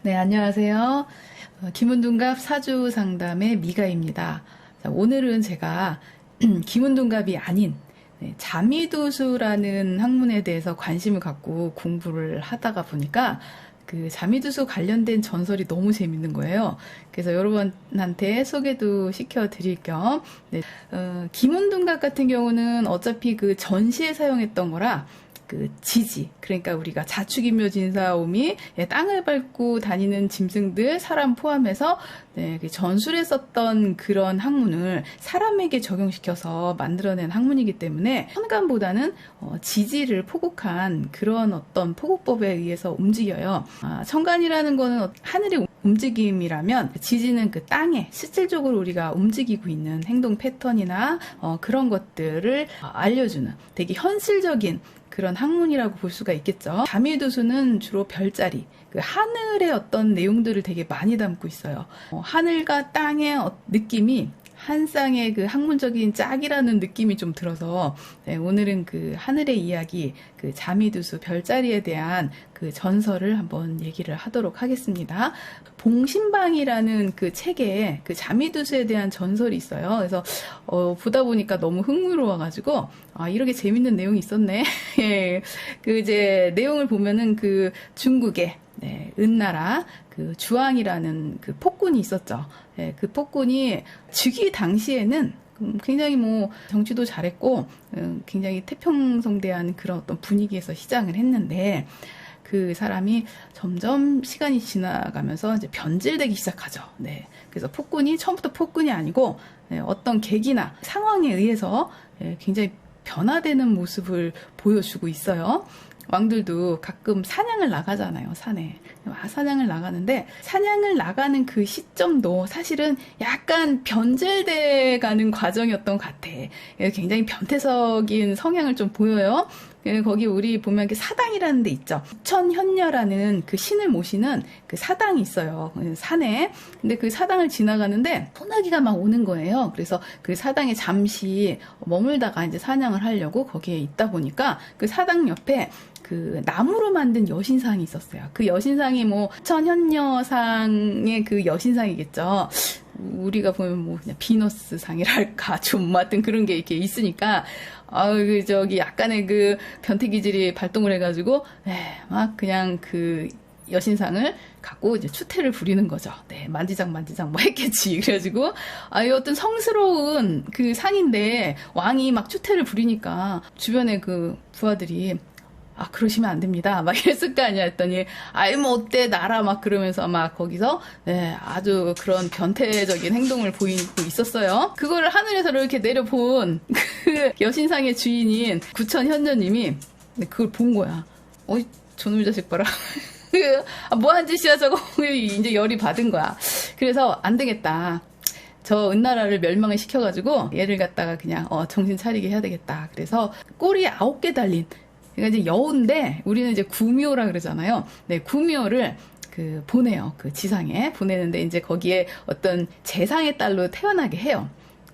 네, 안녕하세요. 김은둔갑 사주 상담의 미가입니다. 자, 오늘은 제가 김은둔갑이 아닌 자미두수라는 학문에 대해서 관심을 갖고 공부를 하다가 보니까 그 자미두수 관련된 전설이 너무 재밌는 거예요. 그래서 여러분한테 소개도 시켜드릴 겸 김은둔갑 같은 경우는 어차피 그 전시에 사용했던 거라 그 지지, 그러니까 우리가 자축인묘 진사오미, 땅을 밟고 다니는 짐승들, 사람 포함해서 그 전술에 썼던 그런 학문을 사람에게 적용시켜서 만들어낸 학문이기 때문에 천간보다는 지지를 포국한 그런 어떤 포국법에 의해서 움직여요. 천간이라는 거는 하늘의 움직임이라면 지지는 그 땅에 실질적으로 우리가 움직이고 있는 행동 패턴이나 그런 것들을 알려주는 되게 현실적인 그런 학문이라고 볼 수가 있겠죠. 자미두수는 주로 별자리, 그 하늘의 어떤 내용들을 되게 많이 담고 있어요. 하늘과 땅의 느낌이 한 쌍의 그 학문적인 짝이라는 느낌이 좀 들어서 오늘은 그 하늘의 이야기, 그 자미두수 별자리에 대한 그 전설을 한번 얘기를 하도록 하겠습니다. 봉신방이라는 그 책에 그 자미두수에 대한 전설이 있어요. 그래서 보다 보니까 너무 흥미로워가지고 이렇게 재밌는 내용이 있었네. 예, 그 이제 내용을 보면은 그 중국의 은나라 그 주왕이라는 그 폭군이 있었죠. 예, 그 폭군이 즉위 당시에는 굉장히 뭐 정치도 잘했고 굉장히 태평성대한 그런 어떤 분위기에서 시작을 했는데 그 사람이 점점 시간이 지나가면서 이제 변질되기 시작하죠. 네. 그래서 폭군이 처음부터 폭군이 아니고 어떤 계기나 상황에 의해서 굉장히 변화되는 모습을 보여주고 있어요. 왕들도 가끔 사냥을 나가잖아요, 산에. 사냥을 나가는데, 사냥을 나가는 그 시점도 사실은 약간 변질돼 가는 과정이었던 것 같아. 굉장히 변태적인 성향을 좀 보여요. 거기 우리 보면 사당이라는 데 있죠. 부천현녀라는 그 신을 모시는 그 사당이 있어요. 산에. 근데 그 사당을 지나가는데 소나기가 막 오는 거예요. 그래서 그 사당에 잠시 머물다가 이제 사냥을 하려고 거기에 있다 보니까 그 사당 옆에 그 나무로 만든 여신상이 있었어요. 그 여신상이 뭐 부천현녀상의 그 여신상이겠죠. 우리가 보면 뭐 그냥 비너스상이랄까 좀 하여튼 그런 게 이렇게 있으니까 저기 약간의 그 변태 기질이 발동을 해가지고 막 그냥 그 여신상을 갖고 이제 추태를 부리는 거죠. 네, 만지작 뭐 했겠지. 그래가지고 어떤 성스러운 그 상인데 왕이 막 추태를 부리니까 주변에 그 부하들이 그러시면 안 됩니다. 막 이랬을 거 아니야 했더니, 뭐 어때, 나라 막 그러면서 막 거기서, 아주 그런 변태적인 행동을 보이고 있었어요. 그거를 하늘에서 이렇게 내려본 그 여신상의 주인인 구천현녀님이 그걸 본 거야. 저놈의 자식 봐라. 뭐 한 짓이야, 저거. 이제 열이 받은 거야. 그래서 안 되겠다. 저 은나라를 멸망을 시켜가지고 얘를 갖다가 그냥 정신 차리게 해야 되겠다. 그래서 꼬리에 9개 달린, 그러니까 이제 여우인데 우리는 이제 구묘라 그러잖아요. 네, 구묘를 그 보내요. 그 지상에 보내는데 이제 거기에 어떤 재상의 딸로 태어나게 해요.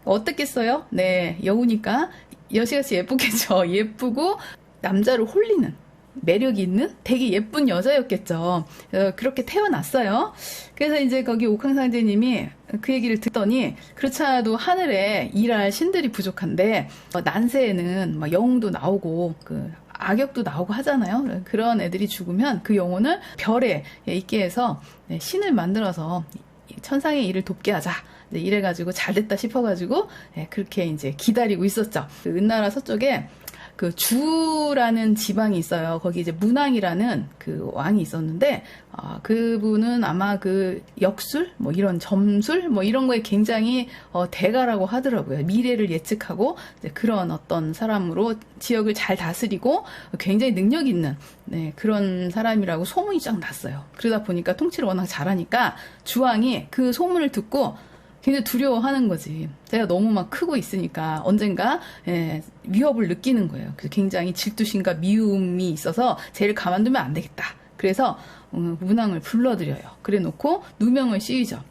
어떻겠어요? 네, 여우니까 여시같이 예쁘겠죠. 예쁘고 남자를 홀리는 매력이 있는 되게 예쁜 여자였겠죠. 그렇게 태어났어요. 그래서 이제 거기 옥황상제님이 그 얘기를 듣더니 그렇지 않아도 하늘에 일할 신들이 부족한데 난세에는 막 영웅도 나오고 그 악역도 나오고 하잖아요. 그런 애들이 죽으면 그 영혼을 별에 있게 해서 신을 만들어서 천상의 일을 돕게 하자. 이래가지고 잘 됐다 싶어가지고 그렇게 이제 기다리고 있었죠. 그 은나라 서쪽에 그 주라는 지방이 있어요. 거기 이제 문왕이라는 그 왕이 있었는데 그분은 아마 그 역술 뭐 이런 점술 뭐 이런 거에 굉장히 대가라고 하더라고요. 미래를 예측하고 그런 어떤 사람으로 지역을 잘 다스리고 굉장히 능력 있는 그런 사람이라고 소문이 쫙 났어요. 그러다 보니까 통치를 워낙 잘하니까 주왕이 그 소문을 듣고 굉장히 두려워하는 거지. 제가 너무 막 크고 있으니까 언젠가 위협을 느끼는 거예요. 그래서 굉장히 질투심과 미움이 있어서 쟤를 가만두면 안 되겠다. 그래서 문왕을 불러들여요. 그래 놓고 누명을 씌우죠.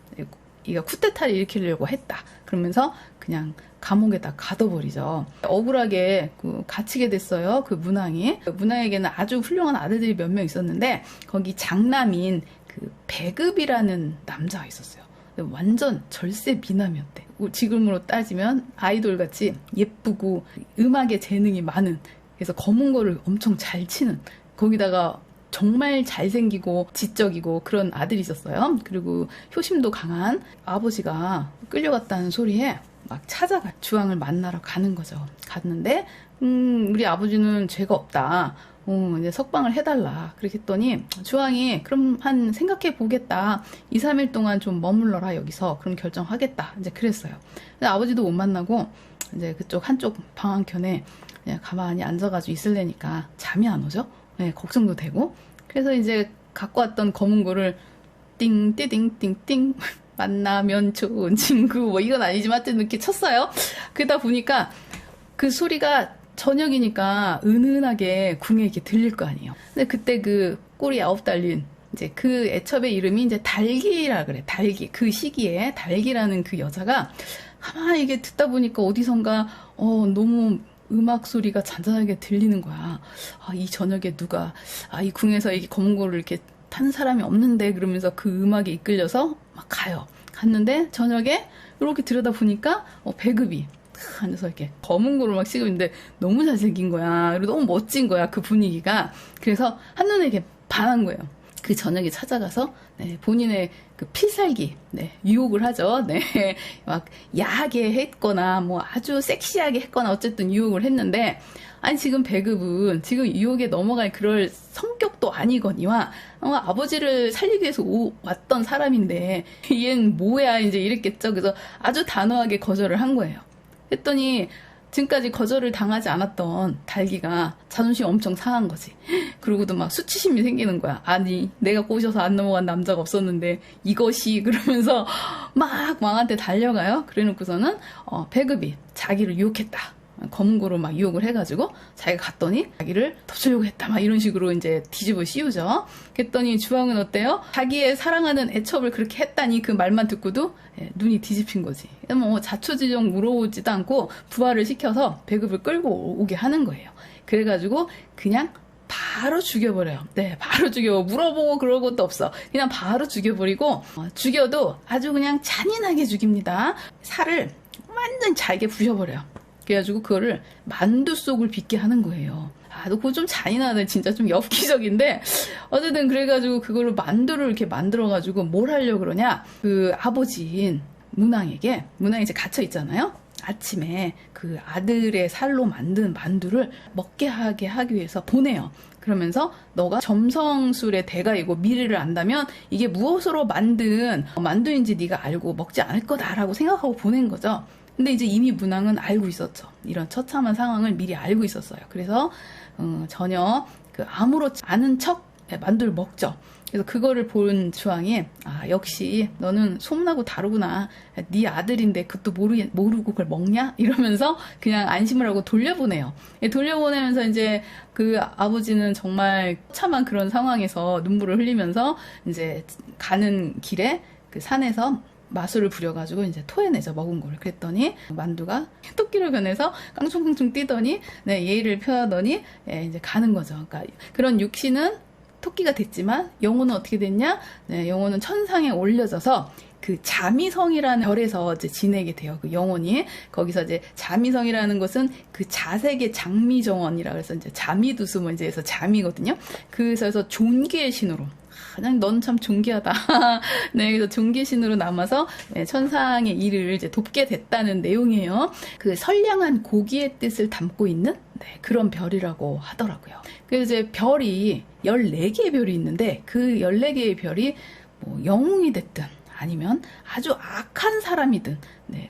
이가 쿠데타를 일으키려고 했다. 그러면서 그냥 감옥에다 가둬버리죠. 억울하게 갇히게 됐어요. 그 문왕이. 문왕에게는 아주 훌륭한 아들들이 몇 명 있었는데 거기 장남인 그 배급이라는 남자가 있었어요. 완전 절세 미남이었대. 지금으로 따지면 아이돌같이 예쁘고 음악에 재능이 많은, 그래서 검은 거를 엄청 잘 치는, 거기다가 정말 잘생기고 지적이고 그런 아들이 있었어요. 그리고 효심도 강한. 아버지가 끌려갔다는 소리에 막 찾아가, 주왕을 만나러 가는 거죠. 갔는데 우리 아버지는 죄가 없다, 이제 석방을 해달라. 그렇게 했더니 주왕이 그럼 한 생각해 보겠다, 2, 3일 동안 좀 머물러라 여기서, 그럼 결정하겠다, 이제 그랬어요. 근데 아버지도 못 만나고 이제 그쪽 한쪽 방 한켠에 그냥 가만히 앉아가지고 있을래니까 잠이 안 오죠. 네, 걱정도 되고. 그래서 이제 갖고 왔던 검은 고를 띵띠딩띵띵 만나면 좋은 친구, 뭐 이건 아니지만 하여튼 이렇게 쳤어요. 그러다 보니까 그 소리가 저녁이니까 은은하게 궁에 이렇게 들릴 거 아니에요. 근데 그때 그 꼬리 9 달린 이제 그 애첩의 이름이 이제 달기라 그래. 달기. 그 시기에 달기라는 그 여자가 가만히 이게 듣다 보니까 어디선가 너무 음악 소리가 잔잔하게 들리는 거야. 이 저녁에 누가 이 궁에서 이 검은 고를 이렇게 탄 사람이 없는데, 그러면서 그 음악에 이끌려서 막 가요. 갔는데 저녁에 이렇게 들여다 보니까 배급이 앉아서 이렇게 검은 고를 막 씌고 있는데 너무 잘생긴 거야. 그리고 너무 멋진 거야, 그 분위기가. 그래서 한눈에 이렇게 반한 거예요. 그 저녁에 찾아가서 본인의 그 필살기 유혹을 하죠. 막 야하게 했거나 뭐 아주 섹시하게 했거나 어쨌든 유혹을 했는데, 아니 지금 배급은 지금 유혹에 넘어갈 그럴 성격도 아니거니와 아버지를 살리기 위해서 왔던 사람인데 얘는 뭐야 이제 이랬겠죠. 그래서 아주 단호하게 거절을 한 거예요. 했더니 지금까지 거절을 당하지 않았던 달기가 자존심 엄청 상한 거지. 그러고도 막 수치심이 생기는 거야. 아니 내가 꼬셔서 안 넘어간 남자가 없었는데 이것이, 그러면서 막 왕한테 달려가요. 그래놓고서는 배급이 자기를 유혹했다, 검은 고로 막 유혹을 해가지고 자기가 갔더니 자기를 덮치려고 했다, 막 이런 식으로 이제 뒤집어 씌우죠. 그랬더니 주왕은 어때요? 자기의 사랑하는 애첩을 그렇게 했다니 그 말만 듣고도 눈이 뒤집힌 거지. 뭐 자초지종 물어보지도 않고 부하를 시켜서 배급을 끌고 오게 하는 거예요. 그래가지고 그냥 바로 죽여버려요. 바로 죽여. 물어보고 그럴 것도 없어. 그냥 바로 죽여버리고, 죽여도 아주 그냥 잔인하게 죽입니다. 살을 완전 잘게 부셔버려요. 그래가지고 그거를 만두 속을 빚게 하는 거예요. 너 그거 좀 잔인하네. 진짜 좀 엽기적인데. 어쨌든 그래가지고 그걸로 만두를 이렇게 만들어가지고 뭘 하려고 그러냐. 그 아버지인 문왕이 이제 갇혀있잖아요. 아침에 그 아들의 살로 만든 만두를 먹게 하게 하기 위해서 보내요. 그러면서 너가 점성술의 대가이고 미래를 안다면 이게 무엇으로 만든 만두인지 네가 알고 먹지 않을 거다라고 생각하고 보낸 거죠. 근데 이제 이미 문왕은 알고 있었죠. 이런 처참한 상황을 미리 알고 있었어요. 그래서 전혀 그 아무렇지 않은 척 만두를 먹죠. 그래서 그거를 본 주왕이 역시 너는 소문하고 다르구나. 네 아들인데 그것도 모르고 그걸 먹냐? 이러면서 그냥 안심을 하고 돌려보내요. 돌려보내면서 이제 그 아버지는 정말 참한 그런 상황에서 눈물을 흘리면서 이제 가는 길에 그 산에서 마술을 부려가지고 이제 토해내죠, 먹은 거를. 그랬더니 만두가 토끼로 변해서 깡충깡충 뛰더니 예의를 표하더니 이제 가는 거죠. 그러니까 그런 육신은 토끼가 됐지만 영혼은 어떻게 됐냐? 영혼은 천상에 올려져서 그 자미성이라는 별에서 이제 지내게 돼요. 그 영혼이. 거기서 이제 자미성이라는 것은 그 자색의 장미정원이라 그래서 이제 자미두수 뭐 이제 해서 자미거든요. 그래서 존귀의 신으로. 그냥 넌 참 존귀하다. 그래서 존귀의 신으로 남아서 천상의 일을 이제 돕게 됐다는 내용이에요. 그 선량한 고기의 뜻을 담고 있는 그런 별이라고 하더라고요. 그래서 이제 별이 14개의 별이 있는데 그 14개의 별이 뭐 영웅이 됐든 아니면 아주 악한 사람이든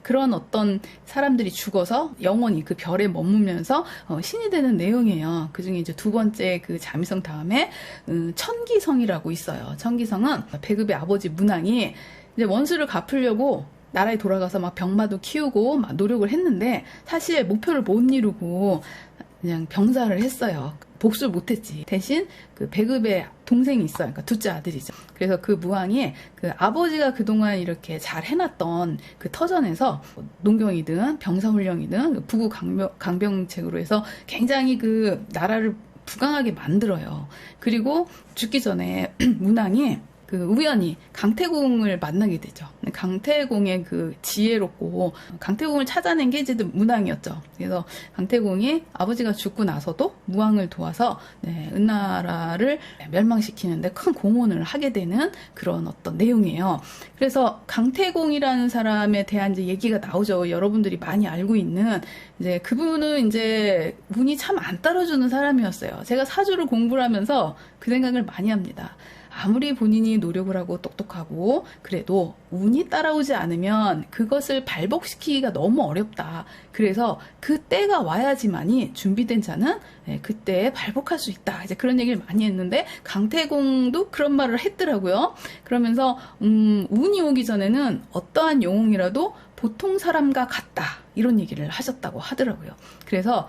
그런 어떤 사람들이 죽어서 영원히 그 별에 머무면서 신이 되는 내용이에요. 그중에 이제 두 번째 그 자미성 다음에 천기성이라고 있어요. 천기성은 배급의 아버지 문왕이 이제 원수를 갚으려고 나라에 돌아가서 막 병마도 키우고 막 노력을 했는데 사실 목표를 못 이루고 그냥 병사를 했어요. 복수를 못했지. 대신 그 배급의 동생이 있어요. 그러니까 둘째 아들이죠. 그래서 그 무왕이 그 아버지가 그동안 이렇게 잘 해놨던 그 터전에서 농경이든 병사훈련이든 부구 강병책으로 해서 굉장히 그 나라를 부강하게 만들어요. 그리고 죽기 전에 문왕이 우연히 강태공을 만나게 되죠. 강태공의 그 지혜롭고 강태공을 찾아낸 게 이제 문왕이었죠. 그래서 강태공이 아버지가 죽고 나서도 무왕을 도와서 은나라를 멸망시키는데 큰 공헌을 하게 되는 그런 어떤 내용이에요. 그래서 강태공이라는 사람에 대한 이제 얘기가 나오죠. 여러분들이 많이 알고 있는 이제 그분은 이제 운이 참 안 따라주는 사람이었어요. 제가 사주를 공부를 하면서 그 생각을 많이 합니다. 아무리 본인이 노력을 하고 똑똑하고 그래도 운이 따라오지 않으면 그것을 발복시키기가 너무 어렵다. 그래서 그 때가 와야지만이 준비된 자는 그때 발복할 수 있다. 이제 그런 얘기를 많이 했는데 강태공도 그런 말을 했더라고요. 그러면서 운이 오기 전에는 어떠한 영웅이라도 보통 사람과 같다. 이런 얘기를 하셨다고 하더라고요. 그래서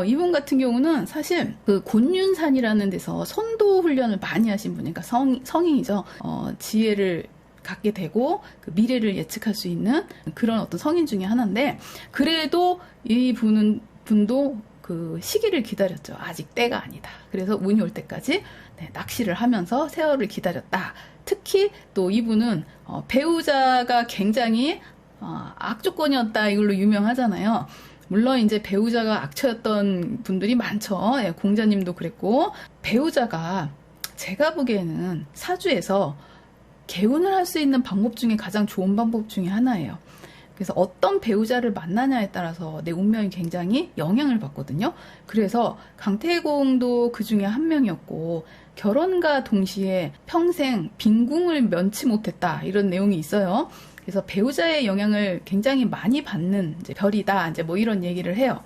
이분 같은 경우는 사실 그 곤윤산이라는 데서 선도 훈련을 많이 하신 분이니까 성인이죠. 지혜를 갖게 되고 그 미래를 예측할 수 있는 그런 어떤 성인 중에 하나인데 그래도 이 분도 그 시기를 기다렸죠. 아직 때가 아니다. 그래서 운이 올 때까지 낚시를 하면서 세월을 기다렸다. 특히 또 이분은 배우자가 굉장히 악조건이었다 이걸로 유명하잖아요. 물론 이제 배우자가 악처였던 분들이 많죠. 공자님도 그랬고 배우자가 제가 보기에는 사주에서 개운을 할 수 있는 방법 중에 가장 좋은 방법 중에 하나예요. 그래서 어떤 배우자를 만나냐에 따라서 내 운명이 굉장히 영향을 받거든요. 그래서 강태공도 그 중에 한 명이었고 결혼과 동시에 평생 빈궁을 면치 못했다 이런 내용이 있어요. 그래서 배우자의 영향을 굉장히 많이 받는 이제 별이다. 이제 뭐 이런 얘기를 해요.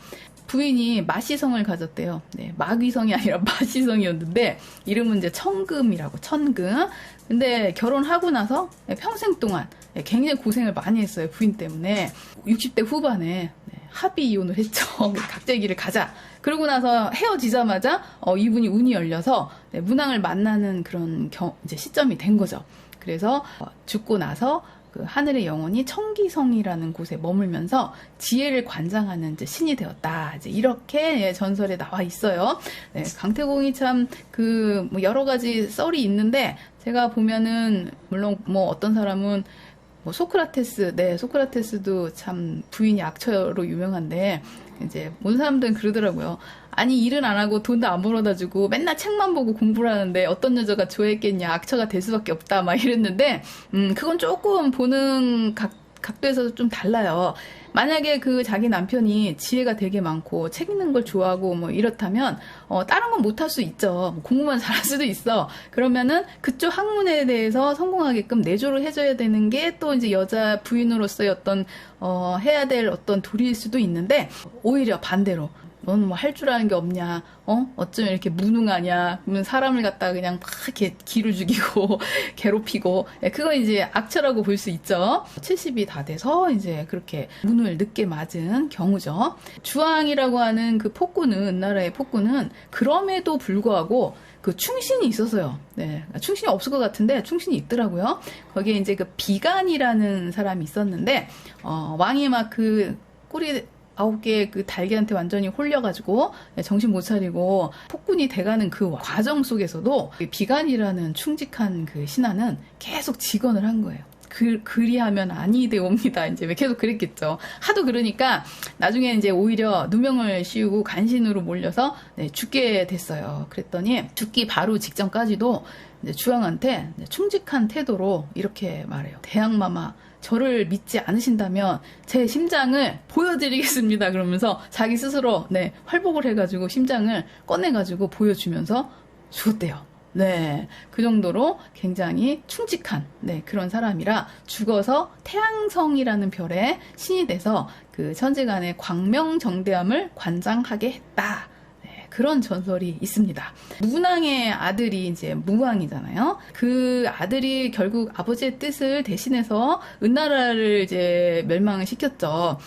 부인이 마시성을 가졌대요. 마귀성이 아니라 마시성이었는데 이름은 이제 천금이라고 천금. 근데 결혼하고 나서 평생 동안 굉장히 고생을 많이 했어요. 부인 때문에 60대 후반에 합의 이혼을 했죠. 각자의 길을 가자. 그러고 나서 헤어지자마자 이분이 운이 열려서 문왕을 만나는 그런 이제 시점이 된 거죠. 그래서 죽고 나서 그 하늘의 영혼이 청기성이라는 곳에 머물면서 지혜를 관장하는 이제 신이 되었다. 이제 이렇게 전설에 나와 있어요. 강태공이 참 그 뭐 여러 가지 썰이 있는데 제가 보면은 물론 뭐 어떤 사람은 뭐 소크라테스도 참 부인이 악처로 유명한데 이제 모든 사람들은 그러더라고요. 아니 일은 안 하고 돈도 안 벌어다 주고 맨날 책만 보고 공부를 하는데 어떤 여자가 좋아했겠냐, 악처가 될 수밖에 없다 막 이랬는데 그건 조금 보는 각도에서 좀 달라요. 만약에 그 자기 남편이 지혜가 되게 많고 책 읽는 걸 좋아하고 뭐 이렇다면 다른 건 못할 수 있죠. 공부만 잘할 수도 있어. 그러면은 그쪽 학문에 대해서 성공하게끔 내조를 해줘야 되는 게 또 이제 여자 부인으로서의 어떤 해야 될 어떤 도리일 수도 있는데 오히려 반대로 너는 뭐 할 줄 아는 게 없냐? 어쩜 이렇게 무능하냐? 그러면 사람을 갖다가 그냥 막 이렇게 기를 죽이고 괴롭히고 그거 이제 악처라고 볼 수 있죠. 70이 다 돼서 이제 그렇게 운을 늦게 맞은 경우죠. 주왕이라고 하는 그 폭군은 은나라의 폭군은 그럼에도 불구하고 그 충신이 있었어요. 충신이 없을 것 같은데 충신이 있더라고요. 거기에 이제 그 비간이라는 사람이 있었는데 왕이 막 그 꼬리 9개의 그 달기한테 완전히 홀려가지고 정신 못 차리고 폭군이 돼가는 그 과정 속에서도 비간이라는 충직한 그 신하는 계속 직언을 한 거예요. 그리하면 아니 되옵니다. 이제 왜 계속 그랬겠죠. 하도 그러니까 나중에 이제 오히려 누명을 씌우고 간신으로 몰려서 죽게 됐어요. 그랬더니 죽기 바로 직전까지도 이제 주왕한테 충직한 태도로 이렇게 말해요. 대항마마, 저를 믿지 않으신다면 제 심장을 보여드리겠습니다. 그러면서 자기 스스로 활복을 해가지고 심장을 꺼내가지고 보여주면서 죽었대요. 그 정도로 굉장히 충직한 그런 사람이라 죽어서 태양성이라는 별의 신이 돼서 그 천지간의 광명정대함을 관장하게 했다. 그런 전설이 있습니다. 문왕의 아들이 이제 무왕이잖아요. 그 아들이 결국 아버지의 뜻을 대신해서 은나라를 이제 멸망을 시켰죠.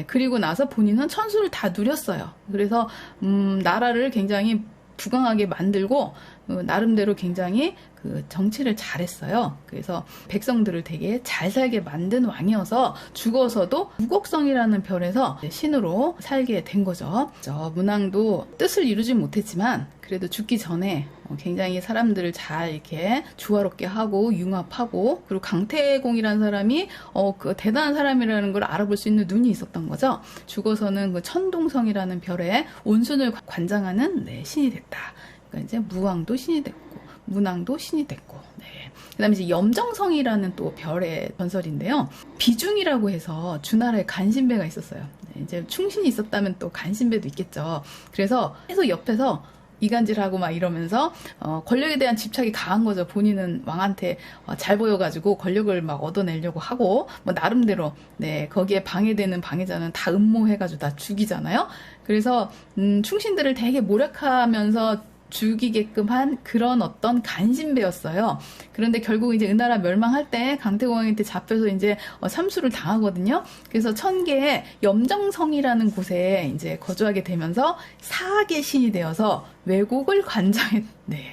그리고 나서 본인은 천수를 다 누렸어요. 그래서 나라를 굉장히 부강하게 만들고 나름대로 굉장히 그 정치를 잘했어요. 그래서 백성들을 되게 잘 살게 만든 왕이어서 죽어서도 무곡성이라는 별에서 신으로 살게 된 거죠. 문왕도 뜻을 이루지 못했지만 그래도 죽기 전에 굉장히 사람들을 잘 이렇게 조화롭게 하고 융합하고, 그리고 강태공이라는 사람이 그 대단한 사람이라는 걸 알아볼 수 있는 눈이 있었던 거죠. 죽어서는 그 천동성이라는 별에 온순을 관장하는 신이 됐다. 그러니까 이제 무왕도 신이 됐고 문왕도 신이 됐고, 그다음에 이제 염정성이라는 또 별의 전설인데요. 비중이라고 해서 주나라에 간신배가 있었어요. 이제 충신이 있었다면 또 간신배도 있겠죠. 그래서 계속 옆에서 이간질하고 막 이러면서 권력에 대한 집착이 강한 거죠. 본인은 왕한테 잘 보여가지고 권력을 막 얻어내려고 하고, 뭐 나름대로 거기에 방해되는 방해자는 다 음모해가지고 다 죽이잖아요. 그래서 충신들을 되게 모략하면서 죽이게끔 한 그런 어떤 간신배였어요. 그런데 결국 이제 은나라 멸망할 때 강태공한테 잡혀서 이제 참수를 당하거든요. 그래서 천계의 염정성이라는 곳에 이제 거주하게 되면서 사악의 신이 되어서 왜곡을 관장한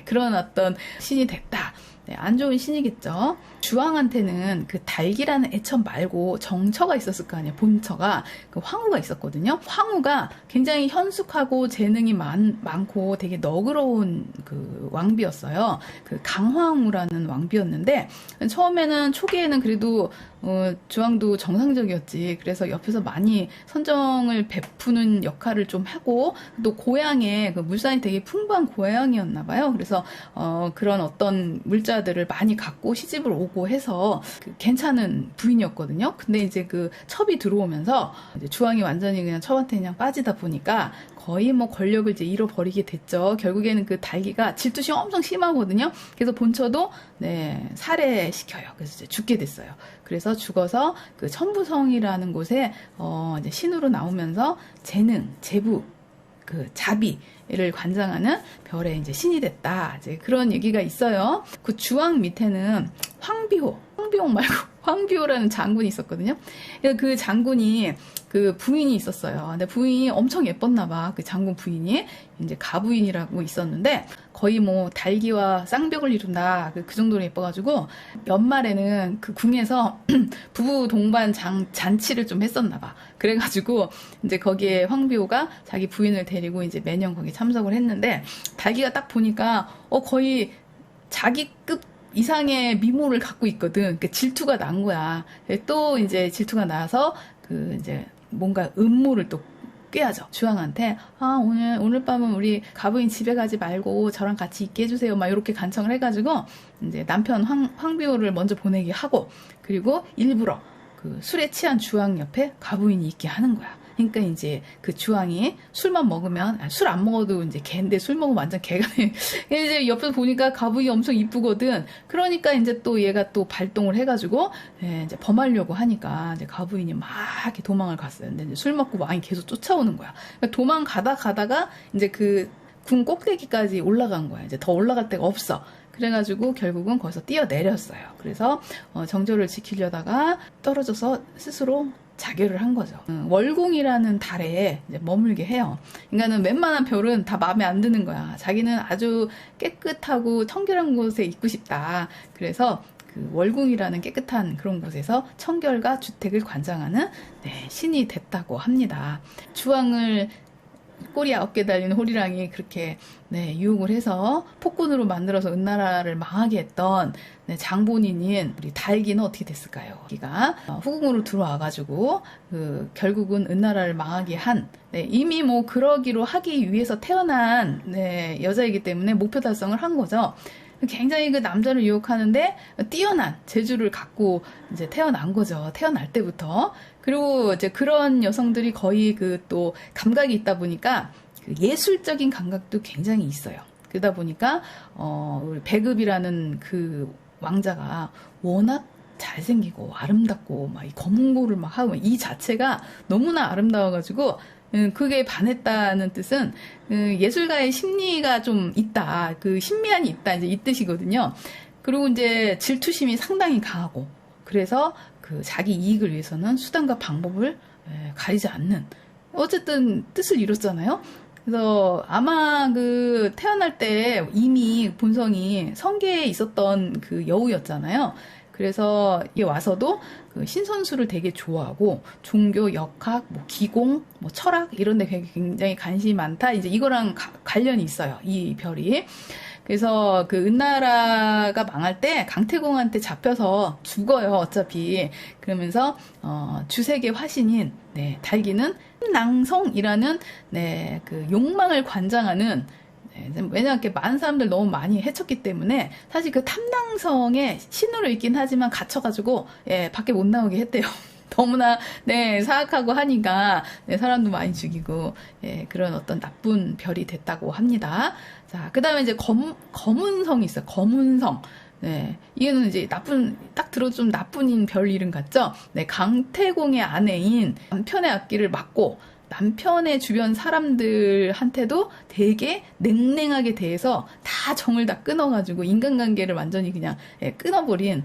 그런 어떤 신이 됐다. 안 좋은 신이겠죠. 주왕한테는 그 달기라는 애처 말고 정처가 있었을 거 아니에요. 본처가. 그 황후가 있었거든요. 황후가 굉장히 현숙하고 재능이 많고 되게 너그러운 그 왕비였어요. 그 강황후라는 왕비였는데, 처음에는 초기에는 그래도 주왕도 정상적이었지. 그래서 옆에서 많이 선정을 베푸는 역할을 좀 하고, 또 고향에 그 물산이 되게 풍부한 고향이었나 봐요. 그래서 그런 어떤 물자들을 많이 갖고 시집을 오고 해서 괜찮은 부인이었거든요. 근데 이제 그 첩이 들어오면서 이제 주왕이 완전히 그냥 첩한테 그냥 빠지다 보니까 거의 뭐 권력을 이제 잃어버리게 됐죠. 결국에는 그 달기가 질투심이 엄청 심하거든요. 그래서 본처도 살해시켜요. 그래서 이제 죽게 됐어요. 그래서 죽어서 그 천부성이라는 곳에 이제 신으로 나오면서 재능, 재부, 그 자비를 관장하는 별의 이제 신이 됐다. 이제 그런 얘기가 있어요. 그 주왕 밑에는 황비호 말고 황비호라는 장군이 있었거든요. 그 장군이 그 부인이 있었어요. 근데 부인이 엄청 예뻤나 봐. 그 장군 부인이 이제 가부인이라고 있었는데 거의 뭐 달기와 쌍벽을 이룬다. 그 정도로 예뻐가지고 연말에는 그 궁에서 부부 동반 잔치를 좀 했었나 봐. 그래가지고 이제 거기에 황비호가 자기 부인을 데리고 이제 매년 거기 참석을 했는데, 달기가 딱 보니까 거의 자기급 이상의 미모를 갖고 있거든. 그러니까 질투가 난 거야. 또 이제 질투가 나서 그 이제 뭔가 음모를 또 꾀하죠. 주왕한테 오늘 밤은 우리 가부인 집에 가지 말고 저랑 같이 있게 해주세요. 막 이렇게 간청을 해가지고 이제 남편 황비호를 먼저 보내게 하고, 그리고 일부러 그 술에 취한 주왕 옆에 가부인이 있게 하는 거야. 그러니까 이제 그 주왕이 술만 먹으면, 술 안 먹어도 이제 개인데 술 먹으면 완전 개가 이제 옆에서 보니까 가부이 엄청 이쁘거든. 그러니까 이제 또 얘가 또 발동을 해가지고 이제 범하려고 하니까 이제 가부인이 막 이렇게 도망을 갔어요. 근데 이제 술 먹고 왕이 계속 쫓아오는 거야. 그러니까 도망가다가 이제 그 궁 꼭대기까지 올라간 거야. 이제 더 올라갈 데가 없어. 그래가지고 결국은 거기서 뛰어내렸어요. 그래서 정조를 지키려다가 떨어져서 스스로 자결을 한 거죠. 월궁이라는 달에 이제 머물게 해요. 그러니까는 웬만한 별은 다 마음에 안 드는 거야. 자기는 아주 깨끗하고 청결한 곳에 있고 싶다. 그래서 그 월궁이라는 깨끗한 그런 곳에서 청결과 주택을 관장하는 신이 됐다고 합니다. 주왕을 꼬리 9개 달린 호리랑이 그렇게 유혹을 해서 폭군으로 만들어서 은나라를 망하게 했던 장본인인 우리 달기는 어떻게 됐을까요? 기가 후궁으로 들어와가지고 결국은 은나라를 망하게 한, 이미 뭐 그러기로 하기 위해서 태어난 여자이기 때문에 목표 달성을 한 거죠. 굉장히 그 남자를 유혹하는데 뛰어난 재주를 갖고 이제 태어난 거죠. 태어날 때부터. 그리고 이제 그런 여성들이 거의 그 또 감각이 있다 보니까 그 예술적인 감각도 굉장히 있어요. 그러다 보니까 우리 배급이라는 그 왕자가 워낙 잘생기고 아름답고 막 이 검은고를 막 하고 이 자체가 너무나 아름다워가지고 그게 반했다는 뜻은 예술가의 심리가 좀 있다, 그 신미안이 있다, 이제 이 뜻이거든요. 그리고 이제 질투심이 상당히 강하고, 그래서 그 자기 이익을 위해서는 수단과 방법을 가리지 않는, 어쨌든 뜻을 이뤘잖아요. 그래서 아마 그 태어날 때 이미 본성이 성계에 있었던 그 여우였잖아요. 그래서 이게 와서도 그 신선수를 되게 좋아하고 종교, 역학, 뭐 기공, 뭐 철학 이런 데 굉장히 관심이 많다. 이제 이거랑 관련이 있어요. 이 별이. 그래서 그 은나라가 망할 때 강태공한테 잡혀서 죽어요. 어차피. 그러면서 주색의 화신인 달기는 탐낭성이라는 그 욕망을 관장하는 왜냐면 이렇게 많은 사람들 너무 많이 해쳤기 때문에 사실 그 탐낭성에 신으로 있긴 하지만 갇혀가지고 밖에 못 나오게 했대요. 너무나 사악하고 하니까 사람도 많이 죽이고 그런 어떤 나쁜 별이 됐다고 합니다. 자, 그다음에 이제 검은성이 있어요. 검은성. 이게는 이제 딱 들어도 좀 나쁜 별 이름 같죠? 강태공의 아내인 남편의 앞길을 막고 남편의 주변 사람들한테도 되게 냉랭하게 대해서 다 정을 다 끊어가지고 인간관계를 완전히 그냥 끊어버린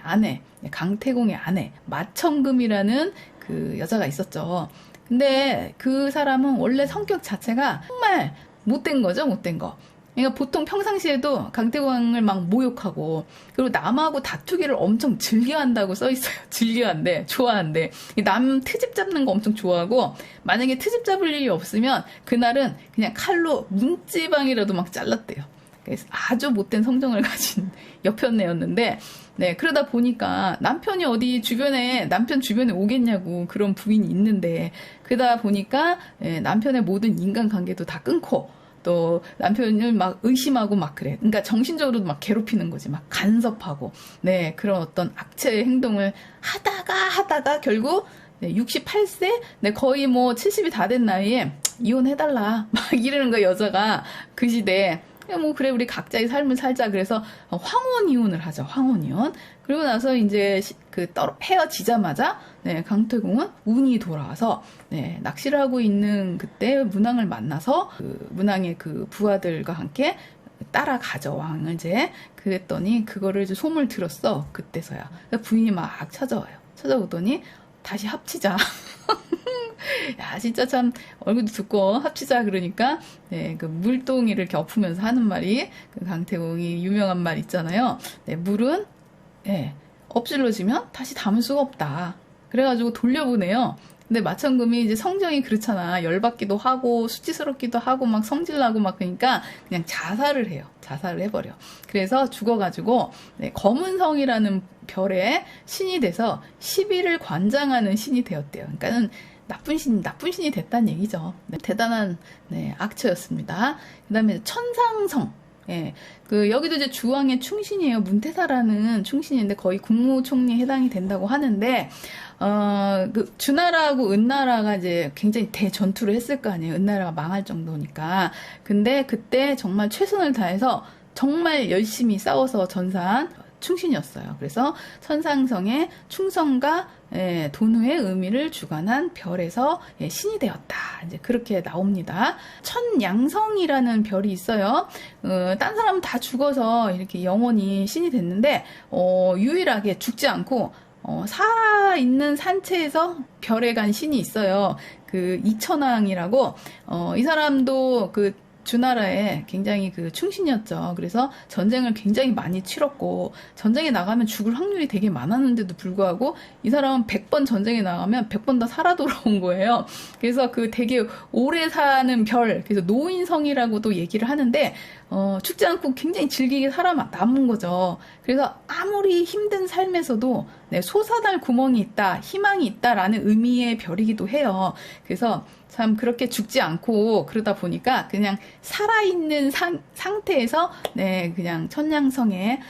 아내, 강태공의 아내 마청금이라는 그 여자가 있었죠. 근데 그 사람은 원래 성격 자체가 정말 못된 거죠, 못된 거. 그러니까 보통 평상시에도 강태공을 막 모욕하고 그리고 남하고 다투기를 엄청 즐겨한다고 써있어요. 즐겨한대, 좋아한대. 남 트집 잡는 거 엄청 좋아하고 만약에 트집 잡을 일이 없으면 그날은 그냥 칼로 문지방이라도 막 잘랐대요. 그래서 아주 못된 성정을 가진 여편네였는데 그러다 보니까 남편이 어디 남편 주변에 오겠냐고 그런 부인이 있는데 그러다 보니까 남편의 모든 인간관계도 다 끊고 또 남편을 막 의심하고 막 그래. 그러니까 정신적으로도 막 괴롭히는 거지. 막 간섭하고. 그런 어떤 악체의 행동을 하다가 결국 68세? 거의 뭐 70이 다 된 나이에 이혼해달라. 막 이러는 거야, 여자가. 그 시대에. 뭐 그래 우리 각자의 삶을 살자. 그래서 황혼 이혼을 하죠. 황혼 이혼. 그리고 나서 이제 헤어지자마자 강태공은 운이 돌아와서 낚시를 하고 있는 그때 문왕을 만나서 그 문왕의 그 부하들과 함께 따라가죠. 왕을 이제. 그랬더니 그거를 이제 소문을 들었어. 그때서야. 부인이 막 찾아와요. 찾아오더니 다시 합치자. 야, 진짜 참, 얼굴도 듣고 합치자, 그러니까, 그 물동이를 이렇게 엎으면서 하는 말이, 그 강태공이 유명한 말 있잖아요. 물은, 엎질러지면 다시 담을 수가 없다. 그래가지고 돌려보내요. 근데 마청금이 이제 성정이 그렇잖아. 열받기도 하고, 수치스럽기도 하고, 막 성질나고 막 그러니까, 그냥 자살을 해요. 자살을 해버려. 그래서 죽어가지고, 검은성이라는 별의 신이 돼서 시비를 관장하는 신이 되었대요. 그러니까는, 나쁜 신이 됐다는 얘기죠. 대단한, 악처였습니다. 그 다음에 천상성. 여기도 이제 주왕의 충신이에요. 문태사라는 충신인데 거의 국무총리에 해당이 된다고 하는데, 그 주나라하고 은나라가 이제 굉장히 대전투를 했을 거 아니에요. 은나라가 망할 정도니까. 근데 그때 정말 최선을 다해서 정말 열심히 싸워서 전사한 충신이었어요. 그래서 천상성의 충성과 돈후의 의미를 주관한 별에서 신이 되었다. 이제 그렇게 나옵니다. 천양성이라는 별이 있어요. 딴 사람은 다 죽어서 이렇게 영원히 신이 됐는데 유일하게 죽지 않고 살아있는 산체에서 별에 간 신이 있어요. 그 이천왕이라고 이 사람도 그 주나라에 굉장히 그 충신이었죠. 그래서 전쟁을 굉장히 많이 치렀고 전쟁에 나가면 죽을 확률이 되게 많았는데도 불구하고 이 사람은 100번 전쟁에 나가면 100번 다 살아 돌아온 거예요. 그래서 그 되게 오래 사는 별, 그래서 노인성이라고도 얘기를 하는데 죽지 않고 굉장히 즐기게 살아남은 거죠. 그래서 아무리 힘든 삶에서도 솟아날 구멍이 있다, 희망이 있다라는 의미의 별이기도 해요. 그래서 참 그렇게 죽지 않고 그러다 보니까 그냥 살아있는 상태에서 그냥 천냥성에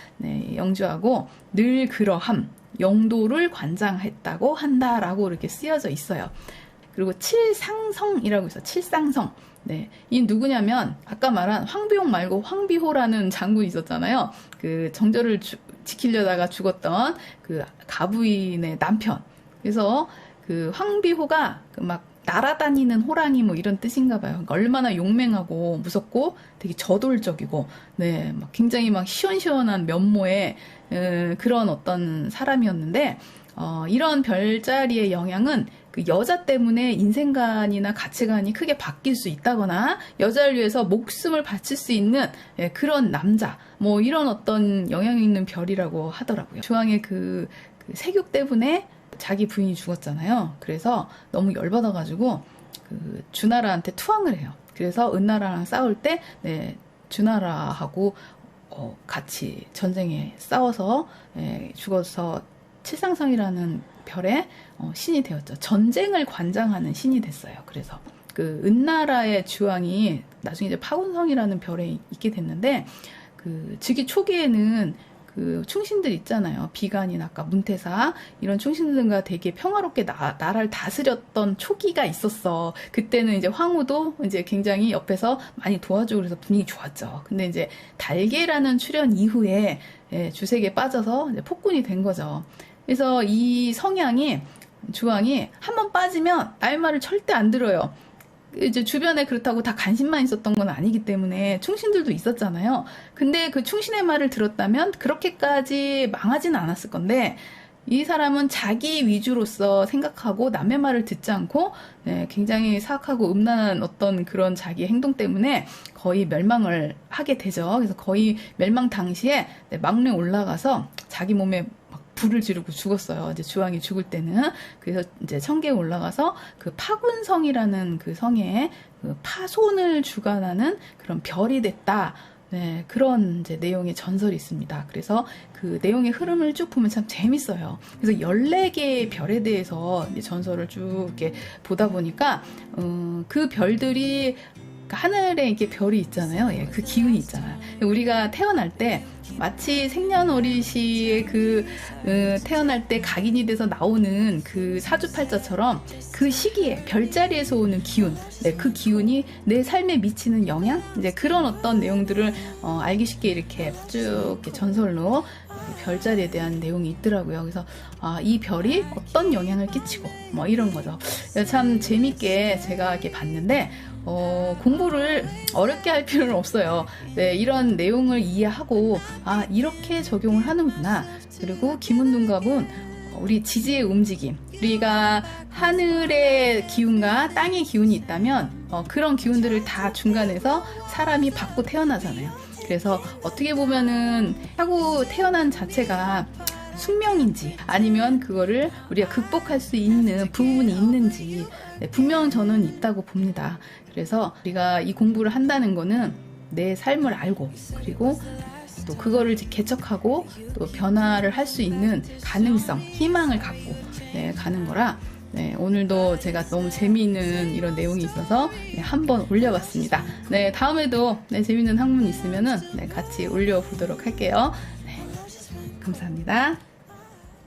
영주하고 늘 그러함, 영도를 관장했다고 한다라고 이렇게 쓰여져 있어요. 그리고 칠상성이라고 있어요. 칠상성. 이 누구냐면 아까 말한 황비홍 말고 황비호라는 장군이 있었잖아요. 그 정절을 지키려다가 죽었던 그 가부인의 남편. 그래서 그 황비호가 막 날아다니는 호랑이 뭐 이런 뜻인가 봐요. 그러니까 얼마나 용맹하고 무섭고 되게 저돌적이고 막 굉장히 막 시원시원한 면모의 그런 어떤 사람이었는데 이런 별자리의 영향은 그 여자 때문에 인생관이나 가치관이 크게 바뀔 수 있다거나 여자를 위해서 목숨을 바칠 수 있는 그런 남자, 뭐 이런 어떤 영향이 있는 별이라고 하더라고요. 주왕의 그 세균 때문에 자기 부인이 죽었잖아요. 그래서 너무 열받아가지고 그 주나라한테 투항을 해요. 그래서 은나라랑 싸울 때 주나라하고 같이 전쟁에 싸워서 죽어서 칠상성이라는 별의 신이 되었죠. 전쟁을 관장하는 신이 됐어요. 그래서 그 은나라의 주왕이 나중에 이제 파군성이라는 별에 있게 됐는데, 그 즉위 초기에는 그 충신들 있잖아요. 비간이나 아까 문태사 이런 충신들과 되게 평화롭게 나라를 다스렸던 초기가 있었어. 그때는 이제 황후도 이제 굉장히 옆에서 많이 도와주고 그래서 분위기 좋았죠. 근데 이제 달계라는 출현 이후에 주색에 빠져서 이제 폭군이 된 거죠. 그래서 이 성향이 주왕이 한번 빠지면 날 말을 절대 안 들어요. 이제 주변에 그렇다고 다 간신만 있었던 건 아니기 때문에 충신들도 있었잖아요. 근데 그 충신의 말을 들었다면 그렇게까지 망하지는 않았을 건데, 이 사람은 자기 위주로서 생각하고 남의 말을 듣지 않고 굉장히 사악하고 음란한 어떤 그런 자기 행동 때문에 거의 멸망을 하게 되죠. 그래서 거의 멸망 당시에 막내 올라가서 자기 몸에 불을 지르고 죽었어요. 이제 주왕이 죽을 때는. 그래서 이제 청계에 올라가서 그 파군성이라는 그 성에 그 파손을 주관하는 그런 별이 됐다. 그런 이제 내용의 전설이 있습니다. 그래서 그 내용의 흐름을 쭉 보면 참 재밌어요. 그래서 14개의 별에 대해서 이제 전설을 쭉 이렇게 보다 보니까, 그 별들이 하늘에 이렇게 별이 있잖아요. 그 기운이 있잖아요. 우리가 태어날 때 마치 생년월일시에 태어날 때 각인이 돼서 나오는 그 사주팔자처럼 그 시기에 별자리에서 오는 기운, 그 기운이 내 삶에 미치는 영향, 이제 그런 어떤 내용들을 알기 쉽게 이렇게 쭉 이렇게 전설로 별자리에 대한 내용이 있더라고요. 그래서 이 별이 어떤 영향을 끼치고 뭐 이런 거죠. 참 재밌게 제가 이렇게 봤는데, 공부를 어렵게 할 필요는 없어요. 이런 내용을 이해하고 이렇게 적용을 하는구나. 그리고 김은둔갑은 우리 지지의 움직임, 우리가 하늘의 기운과 땅의 기운이 있다면 그런 기운들을 다 중간에서 사람이 받고 태어나잖아요. 그래서 어떻게 보면은 하고 태어난 자체가 숙명인지 아니면 그거를 우리가 극복할 수 있는 부분이 있는지 분명 저는 있다고 봅니다. 그래서 우리가 이 공부를 한다는 거는 내 삶을 알고, 그리고 또 그거를 개척하고 또 변화를 할 수 있는 가능성, 희망을 갖고 가는 거라, 오늘도 제가 너무 재미있는 이런 내용이 있어서 한번 올려봤습니다. 다음에도 재미있는 학문 있으면은 같이 올려보도록 할게요. 감사합니다.